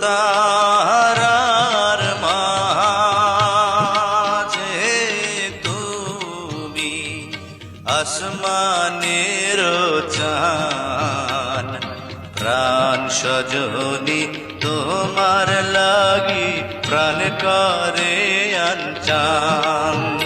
তারার মাঝে তুমি আসমানের চান, প্রাণ সজনী তোমার লাগি প্রাণ করে আনচান।